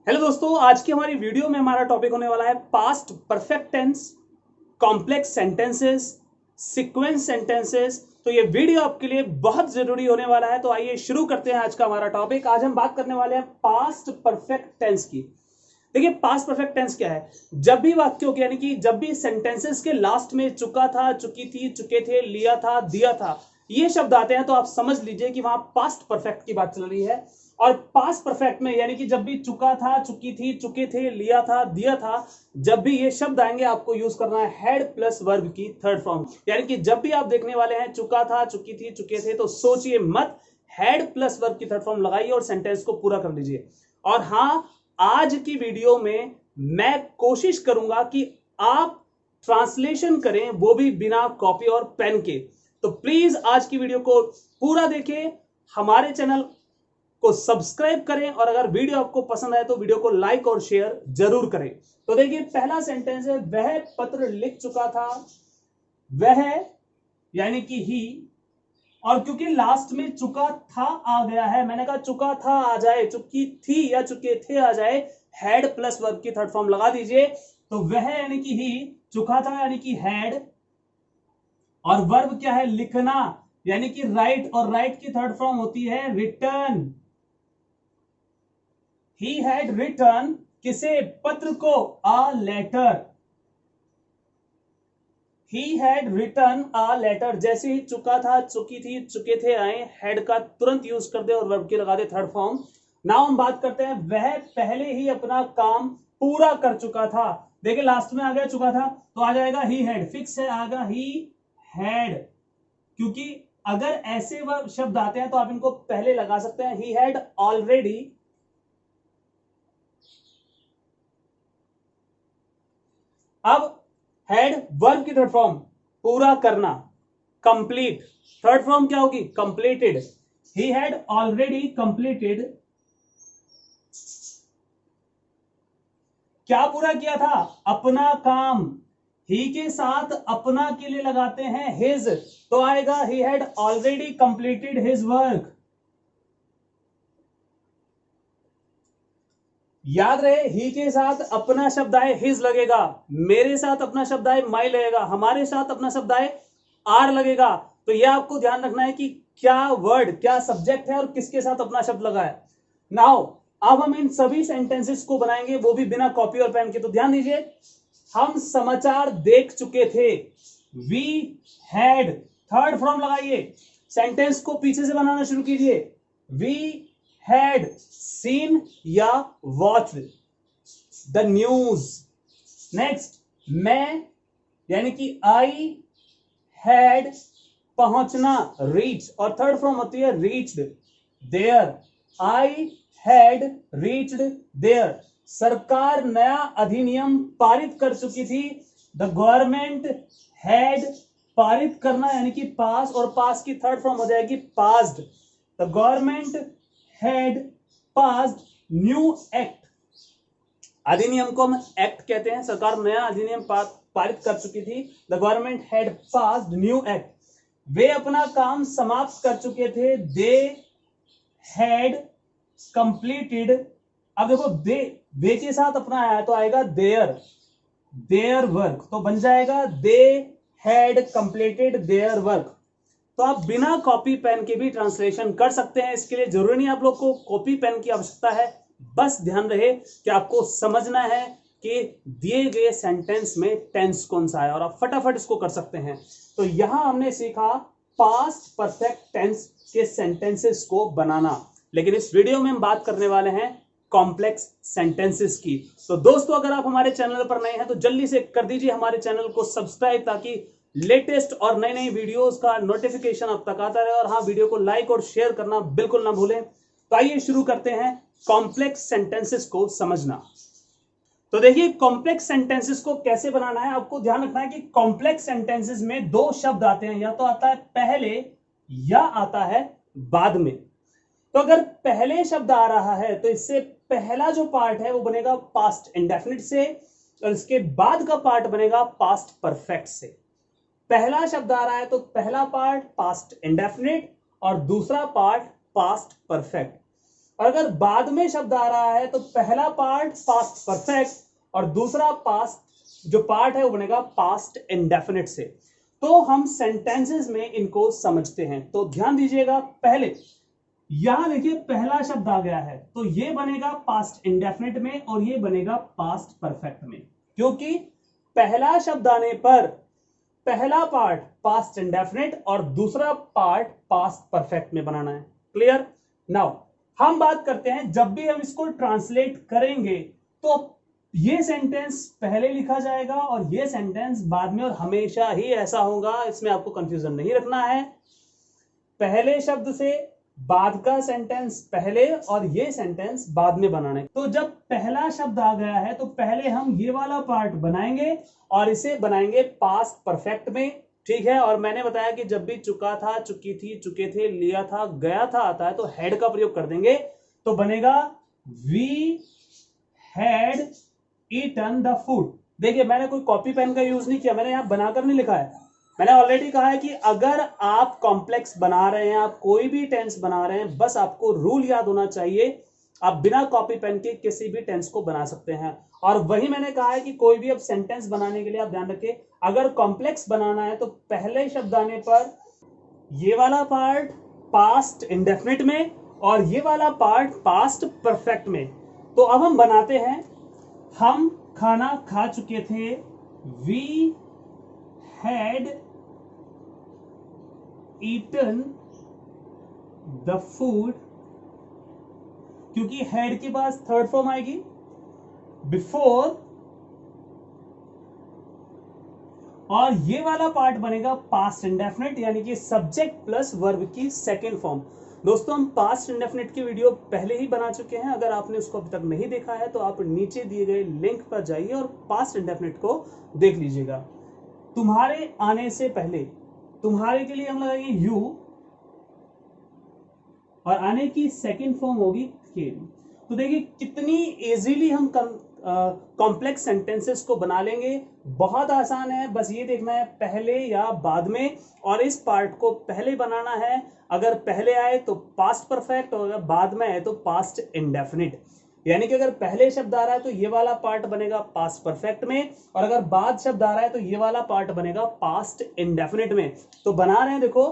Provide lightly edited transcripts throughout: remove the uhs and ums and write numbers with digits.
Hello दोस्तों, आज की हमारी वीडियो में हमारा टॉपिक होने वाला है past perfect tense, complex sentences, sequence sentences. तो ये वीडियो आपके लिए बहुत जरूरी होने वाला है। तो आइए शुरू करते हैं आज का हमारा टॉपिक। आज हम बात करने वाले हैं पास्ट परफेक्ट टेंस की। देखिए, पास्ट परफेक्ट टेंस क्या है? जब भी वाक्यों के यानी कि जब भी सेंटेंसेस के लास्ट में चुका था, चुकी थी, चुके थे, लिया था, दिया था, ये शब्द आते हैं तो आप समझ लीजिए कि वहां पास्ट परफेक्ट की बात चल रही है। और पास्ट परफेक्ट में यानी कि जब भी चुका था, चुकी थी, चुके थे, लिया था, दिया था, जब भी ये शब्द आएंगे आपको यूज करना है हेड प्लस वर्ब की थर्ड फॉर्म। यानी कि जब भी आप देखने वाले हैं चुका था, चुकी थी, चुके थे, तो सोचिए मत, हेड प्लस वर्ब की थर्ड फॉर्म लगाइए और सेंटेंस को पूरा कर लीजिए। और हां, आज की वीडियो में मैं कोशिश करूंगा कि आप ट्रांसलेशन करें, वो भी बिना कॉपी और पेन के। तो प्लीज आज की वीडियो को पूरा देखें, हमारे चैनल को सब्सक्राइब करें और अगर वीडियो आपको पसंद आए तो वीडियो को लाइक और शेयर जरूर करें। तो देखिए, पहला सेंटेंस है, वह पत्र लिख चुका था। वह यानी कि ही, और क्योंकि लास्ट में चुका था आ गया है, मैंने कहा चुका था आ जाए, चुकी थी या चुके थे आ जाए, हैड प्लस वर्ब की थर्ड फॉर्म लगा दीजिए। तो वह यानी कि ही, चुका था यानी कि हैड, और वर्ब क्या है? लिखना यानी कि राइट, और राइट की थर्ड फॉर्म होती है रिटर्न। ही हैड रिटर्न किसे? पत्र को, a letter. He had return a letter. जैसे ही चुका था, चुकी थी, चुके थे आए, हैड का तुरंत यूज कर दे और वर्ब की लगा दे थर्ड फॉर्म। नाउ हम बात करते हैं, वह पहले ही अपना काम पूरा कर चुका था। देखिए, लास्ट में आ गया चुका था तो आ जाएगा ही हैड, फिक्स है, आगा ही हैड। क्योंकि अगर ऐसे वर्ब शब्द आते हैं तो आप इनको पहले लगा सकते हैं। ही हैड ऑलरेडी, अब हैड वर्ब की थर्ड फॉर्म पूरा करना, कंप्लीट। थर्ड फॉर्म क्या होगी? Completed. He had already completed. क्या पूरा किया था? अपना काम। ही के साथ अपना के लिए लगाते हैं हिज, तो आएगा he had already completed his work. याद रहे, ही के साथ अपना शब्द आए हिज लगेगा, मेरे साथ अपना शब्द आए माई लगेगा, हमारे साथ अपना शब्द आए आर लगेगा। तो यह आपको ध्यान रखना है कि क्या वर्ड, क्या सब्जेक्ट है और किसके साथ अपना शब्द लगा है। नाउ अब हम इन सभी सेंटेंसेस को बनाएंगे, वो भी बिना कॉपी और पेन के। तो ध्यान दीजिए, हम समाचार देख चुके थे। वी हैड, थर्ड फॉर्म लगाइए, सेंटेंस को पीछे से बनाना शुरू कीजिए। वी हैड सीन या वॉच्ड द न्यूज। नेक्स्ट, मैं यानी कि आई हैड, पहुंचना, रीच, और थर्ड फॉर्म होती है reached there. I had reached there. सरकार नया अधिनियम पारित कर चुकी थी। द गवर्नमेंट हैड, पारित करना यानी कि पास, और पास की थर्ड फॉर्म हो जाएगी passed. The government had passed new act. अधिनियम को हम एक्ट कहते हैं। सरकार नया अधिनियम पारित कर चुकी थी। The government had passed new act. वे अपना काम समाप्त कर चुके थे। They had completed. अब देखो, दे, वे के साथ अपना आया तो आएगा देयर, देयर वर्क, तो बन जाएगा दे हैड कंप्लीटेड देयर वर्क। तो आप बिना कॉपी पेन के भी ट्रांसलेशन कर सकते हैं। इसके लिए जरूरी नहीं आप लोग को कॉपी पेन की आवश्यकता है, बस ध्यान रहे कि आपको समझना है कि दिए गए सेंटेंस में टेंस कौन सा है और आप फटाफट इसको कर सकते हैं। तो यहां हमने सीखा पास्ट परफेक्ट टेंस के सेंटेंसेस को बनाना, लेकिन इस वीडियो में हम बात करने वाले हैं कॉम्प्लेक्स सेंटेंसेस की। तो दोस्तों, अगर आप हमारे चैनल पर नए हैं तो जल्दी से कर दीजिए हमारे चैनल को सब्सक्राइब, ताकि लेटेस्ट और नई नई वीडियोस का नोटिफिकेशन अब तक आता रहे। और हाँ, वीडियो को लाइक और शेयर करना बिल्कुल ना भूलें। तो आइए शुरू करते हैं कॉम्प्लेक्स सेंटेंसेस को समझना। तो देखिए, कॉम्प्लेक्स सेंटेंसेस को कैसे बनाना है, आपको ध्यान रखना है कि कॉम्प्लेक्स सेंटेंसेस में दो शब्द आते हैं, या तो आता है पहले या आता है बाद में। तो अगर पहले शब्द आ रहा है तो इससे पहला जो पार्ट है वो बनेगा पास्ट इंडेफिनिट से, और इसके बाद का पार्ट बनेगा पास्ट परफेक्ट से। पहला शब्द आ रहा है तो पहला पार्ट पास्ट इंडेफिनिट और दूसरा पार्ट पास्ट परफेक्ट। और अगर बाद में शब्द आ रहा है तो पहला पार्ट पास्ट परफेक्ट और दूसरा पास्ट जो पार्ट है वो बनेगा पास्ट इंडेफिनिट से। तो हम सेंटेंसेस में इनको समझते हैं। तो ध्यान दीजिएगा, पहले यहां देखिए पहला शब्द आ गया है तो ये बनेगा पास्ट इंडेफिनिट में और ये बनेगा पास्ट परफेक्ट में, क्योंकि पहला शब्द आने पर पहला पार्ट पास्ट इंडेफिनिट और दूसरा पार्ट पास्ट परफेक्ट में बनाना है। क्लियर? नाउ हम बात करते हैं, जब भी हम इसको ट्रांसलेट करेंगे तो ये सेंटेंस पहले लिखा जाएगा और ये सेंटेंस बाद में, और हमेशा ही ऐसा होगा, इसमें आपको कंफ्यूजन नहीं रखना है। पहले शब्द से बाद का सेंटेंस पहले और ये सेंटेंस बाद में बनाना है। तो जब पहला शब्द आ गया है तो पहले हम ये वाला पार्ट बनाएंगे और इसे बनाएंगे पास्ट परफेक्ट में। ठीक है? और मैंने बताया कि जब भी चुका था, चुकी थी, चुके थे, लिया था, गया था आता है तो हैड का प्रयोग कर देंगे तो बनेगा we had eaten the food. देखिए मैंने कोई कॉपी पेन का यूज नहीं किया, मैंने यहां बनाकर नहीं लिखा है। मैंने ऑलरेडी कहा है कि अगर आप कॉम्प्लेक्स बना रहे हैं, आप कोई भी टेंस बना रहे हैं, बस आपको रूल याद होना चाहिए, आप बिना कॉपी पेन के किसी भी टेंस को बना सकते हैं। और वही मैंने कहा है कि कोई भी अब सेंटेंस बनाने के लिए आप ध्यान रखें, अगर कॉम्प्लेक्स बनाना है तो पहले शब्द आने पर ये वाला पार्ट पास्ट इंडेफिनिट में और ये वाला पार्ट पास्ट परफेक्ट में। तो अब हम बनाते हैं, हम खाना खा चुके थे, we had eaten the food, क्योंकि हैड के पास थर्ड फॉर्म आएगी, बिफोर, और ये वाला पार्ट बनेगा पास्ट इंडेफिनिट यानी कि सब्जेक्ट प्लस वर्ब की सेकेंड फॉर्म। दोस्तों हम पास्ट इंडेफिनिट की वीडियो पहले ही बना चुके हैं, अगर आपने उसको अभी तक नहीं देखा है तो आप नीचे दिए गए लिंक पर जाइए और पास्ट इंडेफिनिट को देख लीजिएगा। तुम्हारे आने से पहले, तुम्हारे के लिए हम लगाएंगे यू और आने की सेकेंड फॉर्म होगी केम। तो देखिए कितनी इजीली हम कॉम्प्लेक्स सेंटेंसेस को बना लेंगे, बहुत आसान है। बस ये देखना है पहले या बाद में, और इस पार्ट को पहले बनाना है। अगर पहले आए तो पास्ट परफेक्ट और अगर बाद में आए तो पास्ट इंडेफिनिट। यानी कि अगर पहले शब्द आ रहा है तो ये वाला पार्ट बनेगा पास्ट परफेक्ट में, और अगर बाद शब्द आ रहा है तो ये वाला पार्ट बनेगा पास्ट इंडेफिनिट में। तो बना रहे हैं, देखो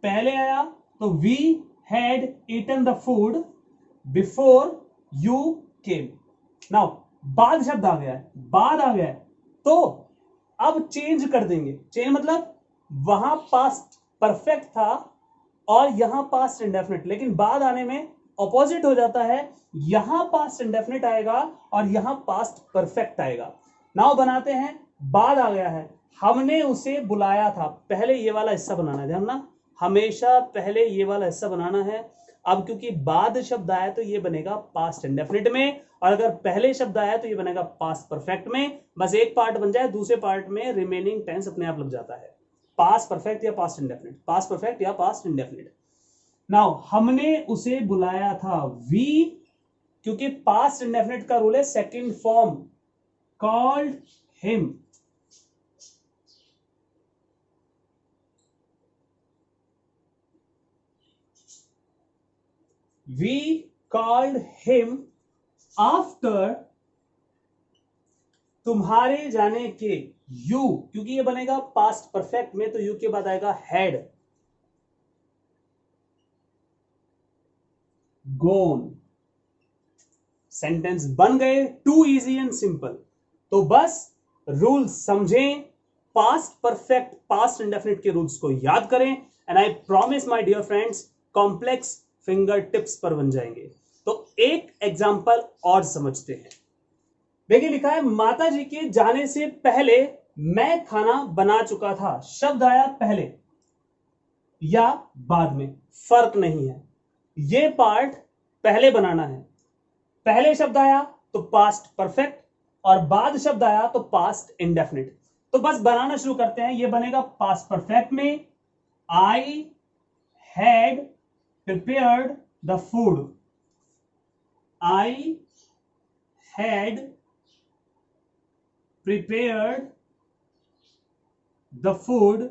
पहले आया तो we had eaten the food before you came. Now बाद शब्द आ गया है, बाद आ गया है तो अब चेंज कर देंगे। चेंज मतलब वहां पास्ट परफेक्ट था और यहां पास्ट इंडेफिनिट, लेकिन बाद आने में ऑपोजिट हो जाता है, यहां पास्ट इंडेफिनिट आएगा और यहां पास्ट परफेक्ट आएगा। नाउ बनाते हैं, बाद आ गया है, हमने उसे बुलाया था। पहले ये वाला हिस्सा बनाना है, ध्यान ना, हमेशा पहले ये वाला हिस्सा बनाना है। अब क्योंकि बाद शब्द आया तो ये बनेगा पास्ट इंडेफिनिट में, और अगर पहले शब्द आया तो ये बनेगा पास्ट परफेक्ट में। बस एक पार्ट बन जाए, दूसरे पार्ट में रिमेनिंग टेंस अपने आप लग जाता है, पास्ट परफेक्ट या पास्ट इंडेफिनिट, पास्ट परफेक्ट या पास्ट इंडेफिनिट। नाउ हमने उसे बुलाया था, वी, क्योंकि पास्ट इंडेफिनिट का रूल है second form, called him. We called him after तुम्हारे जाने के, you, क्योंकि ये बनेगा पास्ट परफेक्ट में तो you के बाद आएगा had gone। सेंटेंस बन गए, टू इजी एंड सिंपल। तो बस रूल्स समझें, पास्ट परफेक्ट पास्ट इंडेफिनिट के रूल्स को याद करें, and I promise my dear friends complex fingertips पर बन जाएंगे। तो एक एग्जांपल और समझते हैं। देखिए लिखा है, माता जी के जाने से पहले मैं खाना बना चुका था। शब्द आया पहले या बाद में, फर्क नहीं है, ये पार्ट पहले बनाना है। पहले शब्द आया तो पास्ट परफेक्ट और बाद शब्द आया तो पास्ट इंडेफिनिट। तो बस बनाना शुरू करते हैं। ये बनेगा पास्ट परफेक्ट में, I had prepared the food, I had prepared the food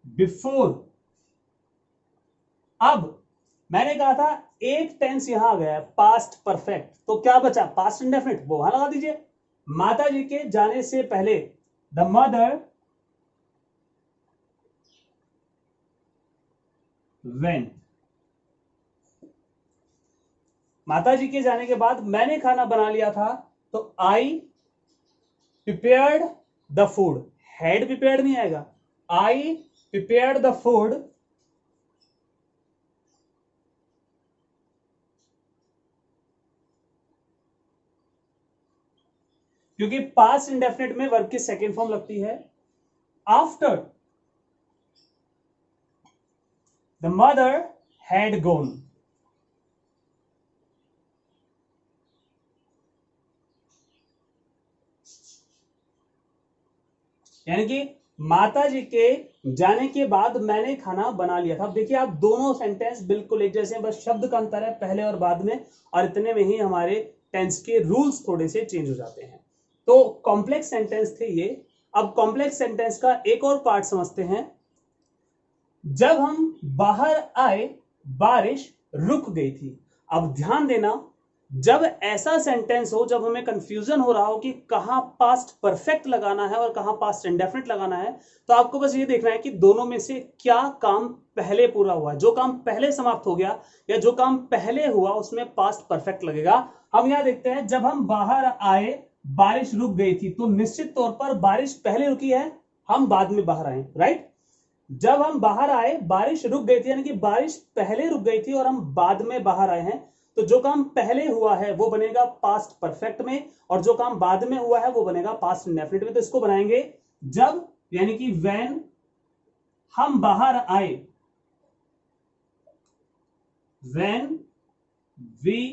before। अब मैंने कहा था एक टेंस यहां आ गया पास्ट परफेक्ट, तो क्या बचा पास्ट इंडेफिनिट, वो वहां लगा दीजिए। माता जी के जाने से पहले द मदर वेंट, माता जी के जाने के बाद मैंने खाना बना लिया था, तो I prepared the food, had prepared नहीं आएगा, आई प्रिपेयर्ड द फूड क्योंकि पास्ट इंडेफिनिट में वर्ब की सेकेंड फॉर्म लगती है। After the mother had gone, यानी कि माता जी के जाने के बाद मैंने खाना बना लिया था। अब देखिए आप दोनों सेंटेंस बिल्कुल एक जैसे हैं, बस शब्द का अंतर है पहले और बाद में, और इतने में ही हमारे टेंस के रूल्स थोड़े से चेंज हो जाते हैं। तो कॉम्प्लेक्स सेंटेंस थे ये। अब कॉम्प्लेक्स सेंटेंस का एक और पार्ट समझते हैं। जब हम बाहर आए बारिश रुक गई थी। अब ध्यान देना, जब ऐसा सेंटेंस हो जब हमें कंफ्यूजन हो रहा हो कि कहां पास्ट परफेक्ट लगाना है और कहां पास्ट इंडेफिनिट लगाना है, तो आपको बस ये देखना है कि दोनों में से क्या काम पहले पूरा हुआ। जो काम पहले समाप्त हो गया या जो काम पहले हुआ उसमें पास्ट परफेक्ट लगेगा। हम यहां देखते हैं, जब हम बाहर आए बारिश रुक गई थी, तो निश्चित तौर पर बारिश पहले रुकी है, हम बाद में बाहर आए, राइट। जब हम बाहर आए बारिश रुक गई थी, यानी कि बारिश पहले रुक गई थी और हम बाद में बाहर आए हैं। तो जो काम पहले हुआ है वो बनेगा पास्ट परफेक्ट में, और जो काम बाद में हुआ है वो बनेगा पास्ट इंडेफिनिट में। तो इसको बनाएंगे जब, यानी कि व्हेन हम बाहर आए, व्हेन वी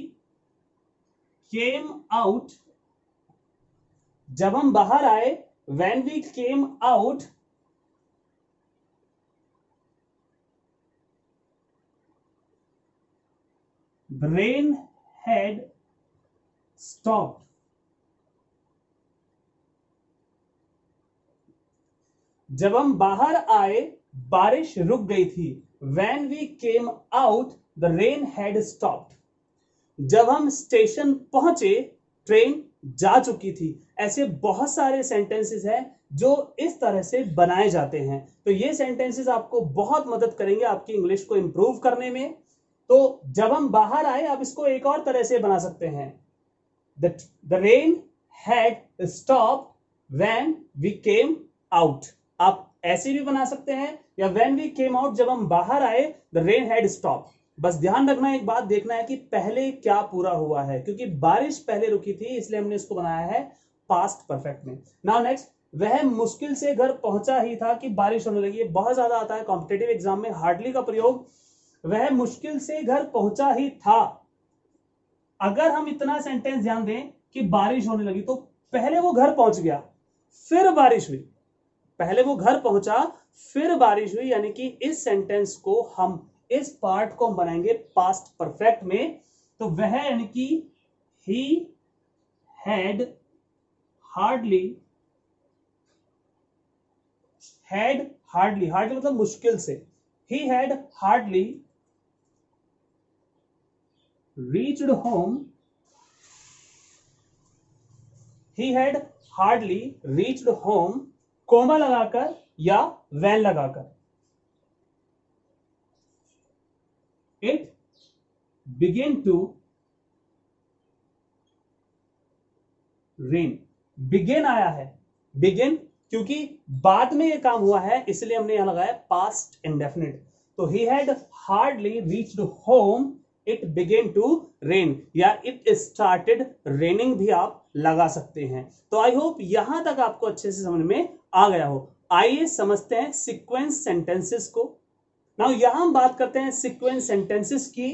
केम आउट, जब हम बाहर आए, when we came out, the rain had stopped, जब हम बाहर आए बारिश रुक गई थी। When we came out the rain had stopped, जब हम स्टेशन पहुंचे ट्रेन जा चुकी थी। ऐसे बहुत सारे सेंटेंसेस हैं जो इस तरह से बनाए जाते हैं। तो ये सेंटेंसेस आपको बहुत मदद करेंगे आपकी इंग्लिश को इंप्रूव करने में। तो जब हम बाहर आए, आप इसको एक और तरह से बना सकते हैं, the rain had stopped when we came out। आप ऐसे भी बना सकते हैं, या when we came out, जब हम बाहर आए the rain had stopped। बस ध्यान रखना एक बात, देखना है कि पहले क्या पूरा हुआ है, क्योंकि बारिश पहले रुकी थी इसलिए हमने इसको बनाया है पास्ट परफेक्ट में। नाउ नेक्स्ट, वह मुश्किल से घर पहुंचा ही था कि बारिश होने लगी। बहुत ज्यादा आता है कॉम्पिटेटिव एग्जाम में हार्डली का प्रयोग। वह मुश्किल से घर पहुंचा ही था। अगर हम इतना सेंटेंस ध्यान दें कि बारिश होने लगी, तो पहले वो घर पहुंच गया फिर बारिश हुई, पहले वो घर पहुंचा फिर बारिश हुई, यानी कि इस सेंटेंस को हम, इस पार्ट को हम बनाएंगे पास्ट परफेक्ट में। तो वह, यानी कि ही हैड हार्डली, हार्डली मतलब मुश्किल से, he had hardly reached home, he had hardly reached home, comma लगाकर या वैन लगाकर। it began to rain, begin आया है, begin क्योंकि बाद में ये काम हुआ है इसलिए हमने यहां लगाया पास्ट इंडेफिनिट। तो he had hardly reached home, it began to rain, या इट स्टार्टेड रेनिंग भी आप लगा सकते हैं। तो आई होप यहां तक आपको अच्छे से समझ में आ गया हो। आइए समझते हैं सीक्वेंस सेंटेंसेस को। नाउ यहां हम बात करते हैं सीक्वेंस सेंटेंसेस की।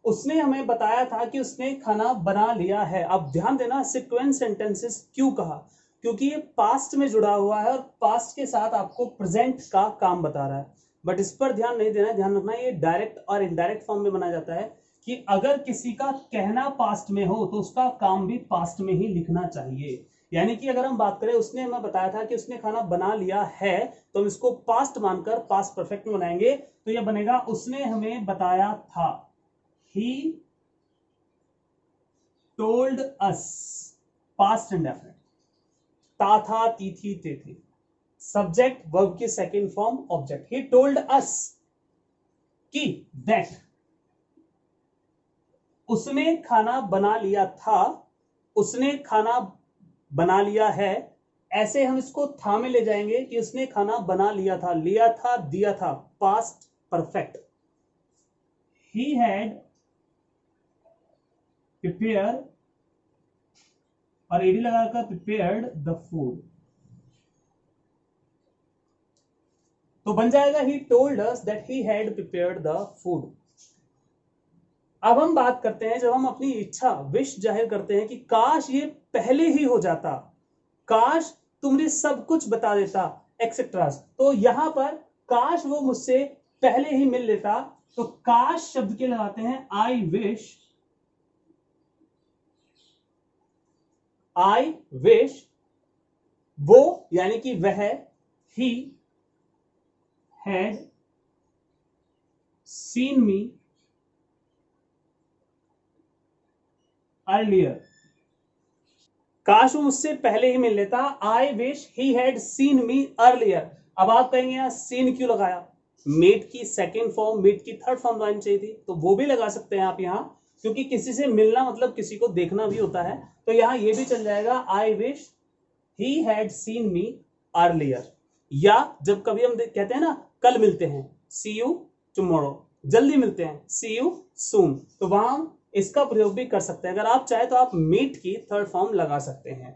उसने हमें बताया था कि उसने खाना बना लिया है। अब ध्यान देना, सीक्वेंस सेंटेंसेस क्यों कहा, क्योंकि ये पास्ट में जुड़ा हुआ है और पास्ट के साथ आपको प्रेजेंट का काम बता रहा है। बट इस पर ध्यान नहीं देना, ध्यान रखना ये डायरेक्ट और इनडायरेक्ट फॉर्म में बनाया जाता है कि अगर किसी का कहना पास्ट में हो तो उसका काम भी पास्ट में ही लिखना चाहिए। यानी कि अगर हम बात करें, उसने हमें बताया था कि उसने खाना बना लिया है, तो हम इसको पास्ट मानकर पास्ट परफेक्ट में बनाएंगे। तो यह बनेगा उसने हमें बताया था, he told us, past indefinite, ता था ती थी ते थे, सब्जेक्ट वर्ब की second form object. He told us कि दैट, उसने खाना बना लिया था, उसने खाना बना लिया है, ऐसे हम इसको था में ले जाएंगे कि उसने खाना बना लिया था, लिया था, दिया था, past perfect. He had prepare और एडी लगाकर प्रिपेयर्ड द फूड, तो बन जाएगा he told us that he had prepared the food. अब हम बात करते हैं, जब हम अपनी इच्छा विश जाहिर करते हैं कि काश ये पहले ही हो जाता, काश तुमने सब कुछ बता देता एक्सेट्रा, तो यहां पर काश वो मुझसे पहले ही मिल लेता, तो काश शब्द के लगाते हैं आई विश, आई विश, वो यानी कि वह, he had seen me earlier, काश वो मुझसे पहले ही मिल लेता, I wish he had seen me earlier. अब आप कहेंगे यार सीन क्यों लगाया, मेट की सेकंड फॉर्म, मेट की थर्ड फॉर्म लाइन चाहिए थी, तो वो भी लगा सकते हैं आप यहां, क्योंकि किसी से मिलना मतलब किसी को देखना भी होता है, तो यहां ये भी चल जाएगा, I wish he had seen me earlier. या जब कभी हम कहते हैं ना कल मिलते हैं, सी यू टुमारो, जल्दी मिलते हैं, सी यू सून, तो वहां इसका प्रयोग भी कर सकते हैं। अगर आप चाहे तो आप मीट की थर्ड फॉर्म लगा सकते हैं।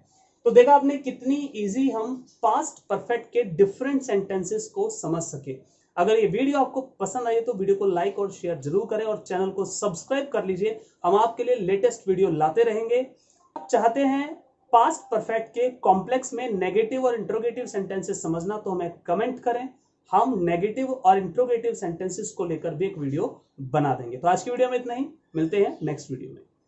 तो देखा आपने कितनी इजी हम पास्ट परफेक्ट के डिफरेंट सेंटेंसेस को समझ सके। अगर ये वीडियो आपको पसंद आई तो वीडियो को लाइक और शेयर जरूर करें और चैनल को सब्सक्राइब कर लीजिए, हम आपके लिए लेटेस्ट वीडियो लाते रहेंगे। आप चाहते हैं पास्ट परफेक्ट के कॉम्प्लेक्स में नेगेटिव और इंट्रोगेटिव सेंटेंसेस समझना, तो हमें कमेंट करें, हम नेगेटिव और इंट्रोगेटिव सेंटेंसेस को लेकर भी एक वीडियो बना देंगे। तो आज की वीडियो में इतना ही, मिलते हैं नेक्स्ट वीडियो में।